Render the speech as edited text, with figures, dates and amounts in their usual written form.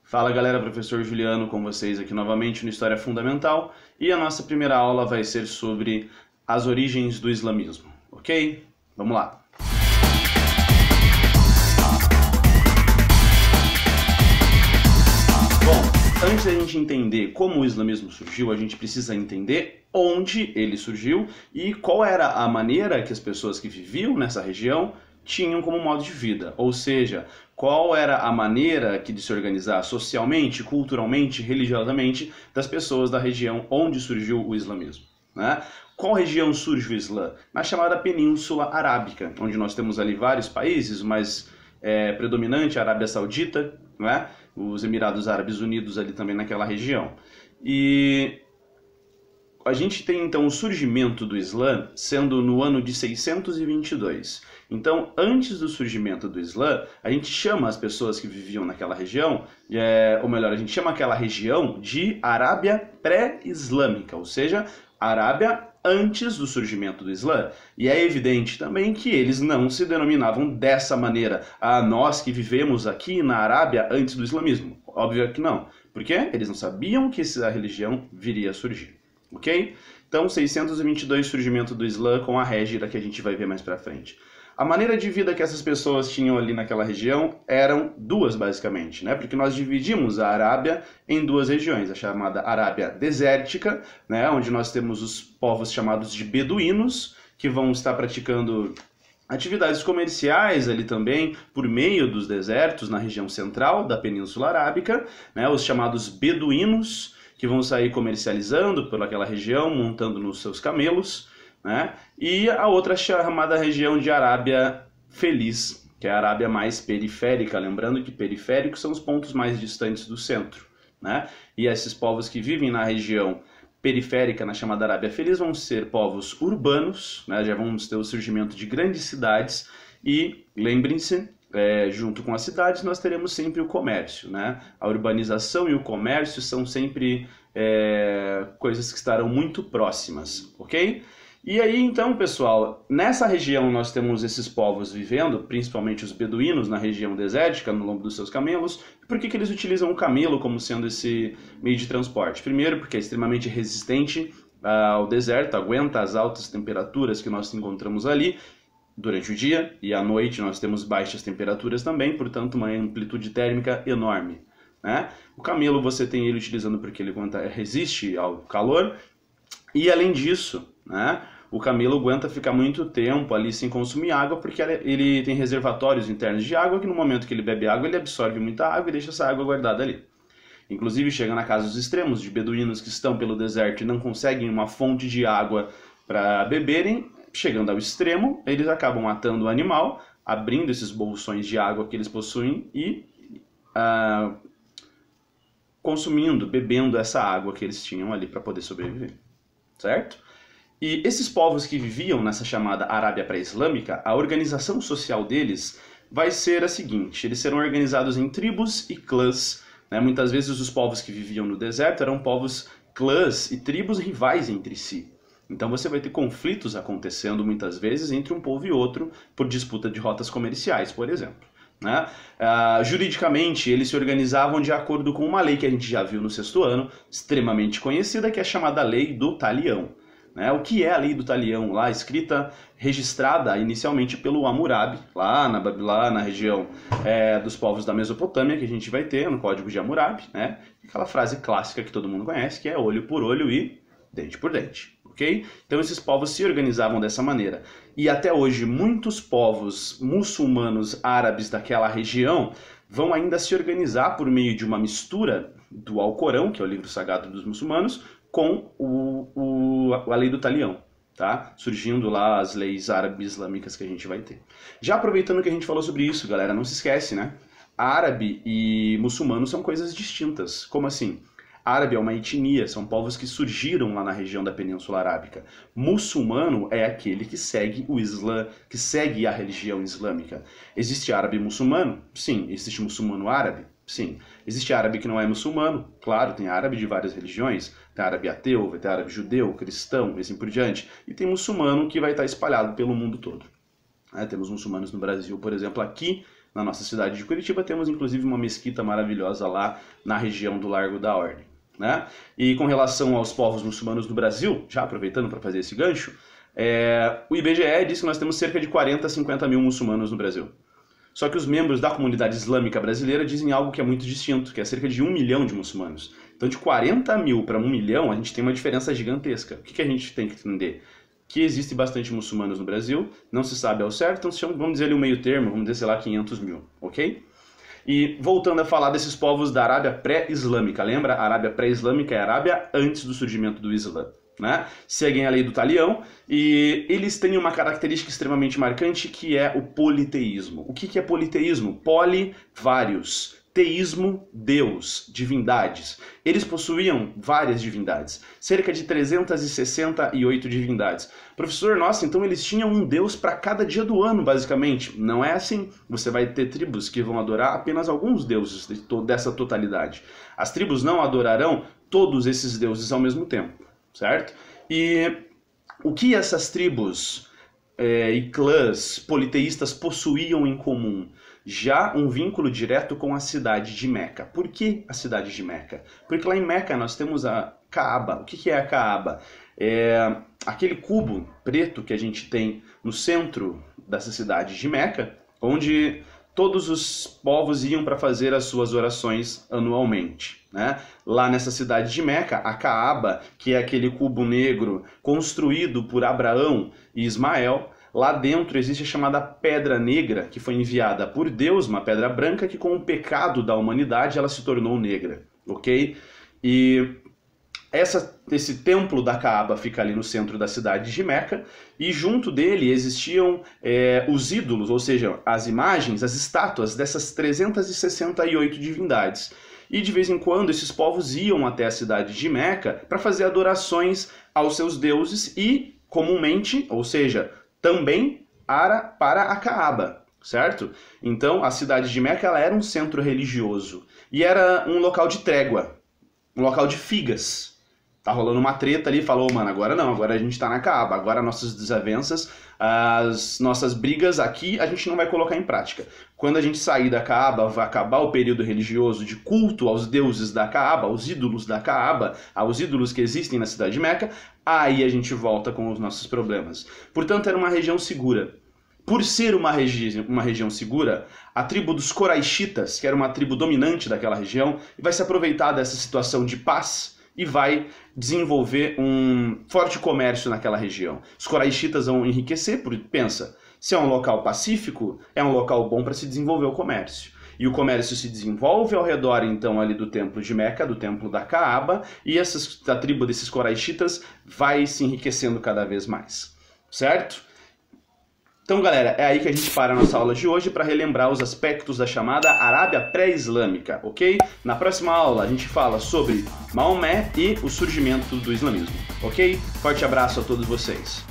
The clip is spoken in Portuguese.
Fala galera, professor Juliano com vocês aqui novamente no História Fundamental e a nossa primeira aula vai ser sobre as origens do islamismo, ok? Vamos lá! Bom, antes da gente entender como o islamismo surgiu, a gente precisa entender onde ele surgiu e qual era a maneira que as pessoas que viviam nessa região tinham como modo de vida, ou seja, qual era a maneira de se organizar socialmente, culturalmente, religiosamente das pessoas da região onde surgiu o islamismo, né? Qual região surge o Islã? Na chamada Península Arábica, onde nós temos ali vários países, mas predominante a Arábia Saudita, né? Os Emirados Árabes Unidos ali também naquela região. E a gente tem então o surgimento do Islã sendo no ano de 622. Então, antes do surgimento do Islã, a gente chama as pessoas que viviam naquela região, ou melhor, a gente chama aquela região de Arábia pré-islâmica, ou seja, Arábia antes do surgimento do Islã. E é evidente também que eles não se denominavam dessa maneira, nós que vivemos aqui na Arábia antes do islamismo. Óbvio que não. Por quê? Eles não sabiam que essa religião viria a surgir. Ok? Então, 622, surgimento do Islã com a Hégira, que a gente vai ver mais pra frente. A maneira de vida que essas pessoas tinham ali naquela região eram duas, basicamente, né? Porque nós dividimos a Arábia em duas regiões, a chamada Arábia desértica, né? Onde nós temos os povos chamados de beduínos, que vão estar praticando atividades comerciais ali também por meio dos desertos na região central da Península Arábica, né? Os chamados beduínos, que vão sair comercializando por aquela região, montando nos seus camelos, né? E a outra chamada região de Arábia Feliz, que é a Arábia mais periférica, lembrando que periféricos são os pontos mais distantes do centro, né? E esses povos que vivem na região periférica, na chamada Arábia Feliz, vão ser povos urbanos, né? Já vamos ter o surgimento de grandes cidades e, lembrem-se, junto com as cidades nós teremos sempre o comércio, né? A urbanização e o comércio são sempre coisas que estarão muito próximas, ok? E aí então, pessoal, nessa região nós temos esses povos vivendo, principalmente os beduínos na região desértica, no lombo dos seus camelos. Por que eles utilizam o camelo como sendo esse meio de transporte? Primeiro, porque é extremamente resistente ao deserto, aguenta as altas temperaturas que nós encontramos ali durante o dia, e à noite nós temos baixas temperaturas também, portanto uma amplitude térmica enorme, né? O camelo você tem ele utilizando porque ele resiste ao calor, e além disso, né, o camelo aguenta ficar muito tempo ali sem consumir água, porque ele tem reservatórios internos de água que no momento que ele bebe água ele absorve muita água e deixa essa água guardada ali. Inclusive chega na casos extremos de beduínos que estão pelo deserto e não conseguem uma fonte de água para beberem. Chegando ao extremo, eles acabam matando o animal, abrindo esses bolsões de água que eles possuem e consumindo, bebendo essa água que eles tinham ali para poder sobreviver, certo? E esses povos que viviam nessa chamada Arábia pré-islâmica, a organização social deles vai ser a seguinte: eles serão organizados em tribos e clãs, né? Muitas vezes os povos que viviam no deserto eram povos clãs e tribos rivais entre si. Então você vai ter conflitos acontecendo muitas vezes entre um povo e outro por disputa de rotas comerciais, por exemplo, né? Juridicamente, eles se organizavam de acordo com uma lei que a gente já viu no sexto ano, extremamente conhecida, que é a chamada Lei do Talião, né? O que é a Lei do Talião? Lá escrita, registrada inicialmente pelo Hammurabi, lá na região dos povos da Mesopotâmia, que a gente vai ter no Código de Hammurabi, né? Aquela frase clássica que todo mundo conhece, que é olho por olho e dente por dente. Okay? Então esses povos se organizavam dessa maneira. E até hoje muitos povos muçulmanos árabes daquela região vão ainda se organizar por meio de uma mistura do Alcorão, que é o livro sagrado dos muçulmanos, com a Lei do Talião, tá? Surgindo lá as leis árabes islâmicas que a gente vai ter. Já aproveitando que a gente falou sobre isso, galera, não se esquece, né? Árabe e muçulmano são coisas distintas. Como assim? Árabe é uma etnia, são povos que surgiram lá na região da Península Arábica. Muçulmano é aquele que segue o Islã, que segue a religião islâmica. Existe árabe muçulmano? Sim. Existe muçulmano árabe? Sim. Existe árabe que não é muçulmano? Claro, tem árabe de várias religiões. Tem árabe ateu, vai ter árabe judeu, cristão, e assim por diante. E tem muçulmano que vai estar espalhado pelo mundo todo. Temos muçulmanos no Brasil, por exemplo, aqui na nossa cidade de Curitiba temos inclusive uma mesquita maravilhosa lá na região do Largo da Ordem, né? E com relação aos povos muçulmanos do Brasil, já aproveitando para fazer esse gancho, o IBGE diz que nós temos cerca de 40 a 50 mil muçulmanos no Brasil. Só que os membros da comunidade islâmica brasileira dizem algo que é muito distinto, que é cerca de 1 milhão de muçulmanos. Então de 40 mil para 1 milhão, a gente tem uma diferença gigantesca. O que a gente tem que entender? Que existe bastante muçulmanos no Brasil, não se sabe ao certo, então vamos dizer ali um meio termo, vamos dizer, sei lá, 500 mil, ok? E voltando a falar desses povos da Arábia pré-islâmica, lembra? A Arábia pré-islâmica é a Arábia antes do surgimento do Islã, né? Seguem a lei do talião e eles têm uma característica extremamente marcante que é o politeísmo. O que é politeísmo? Poli, vários. Teísmo, Deus, divindades. Eles possuíam várias divindades, cerca de 368 divindades. Professor, nossa, então eles tinham um Deus para cada dia do ano, basicamente. Não é assim. Você vai ter tribos que vão adorar apenas alguns deuses dessa totalidade. As tribos não adorarão todos esses deuses ao mesmo tempo, certo? E o que essas tribos e clãs politeístas possuíam em comum? Já um vínculo direto com a cidade de Meca. Por que a cidade de Meca? Porque lá em Meca nós temos a Kaaba. O que é a Kaaba? É aquele cubo preto que a gente tem no centro dessa cidade de Meca, onde todos os povos iam para fazer as suas orações anualmente, né? Lá nessa cidade de Meca, a Kaaba, que é aquele cubo negro construído por Abraão e Ismael, lá dentro existe a chamada Pedra Negra, que foi enviada por Deus, uma pedra branca que com o pecado da humanidade ela se tornou negra, ok? E esse templo da Kaaba fica ali no centro da cidade de Meca e junto dele existiam os ídolos, ou seja, as imagens, as estátuas dessas 368 divindades. E de vez em quando esses povos iam até a cidade de Meca para fazer adorações aos seus deuses e comumente, ou seja, também para a Kaaba, certo? Então a cidade de Meca ela era um centro religioso e era um local de trégua, um local de figas. Tá rolando uma treta ali, falou, mano, agora não, agora a gente tá na Kaaba, agora nossas desavenças, as nossas brigas aqui a gente não vai colocar em prática. Quando a gente sair da Kaaba, vai acabar o período religioso de culto aos deuses da Kaaba, aos ídolos da Kaaba, aos ídolos que existem na cidade de Meca, aí a gente volta com os nossos problemas. Portanto, era uma região segura. Por ser uma região segura, a tribo dos Coraixitas, que era uma tribo dominante daquela região, vai se aproveitar dessa situação de paz e vai desenvolver um forte comércio naquela região. Os Coraixitas vão enriquecer, porque pensa, se é um local pacífico, é um local bom para se desenvolver o comércio. E o comércio se desenvolve ao redor, então, ali do templo de Meca, do templo da Kaaba, e a tribo desses Coraixitas vai se enriquecendo cada vez mais, certo? Então, galera, é aí que a gente para a nossa aula de hoje para relembrar os aspectos da chamada Arábia pré-islâmica, ok? Na próxima aula a gente fala sobre Maomé e o surgimento do islamismo, ok? Forte abraço a todos vocês.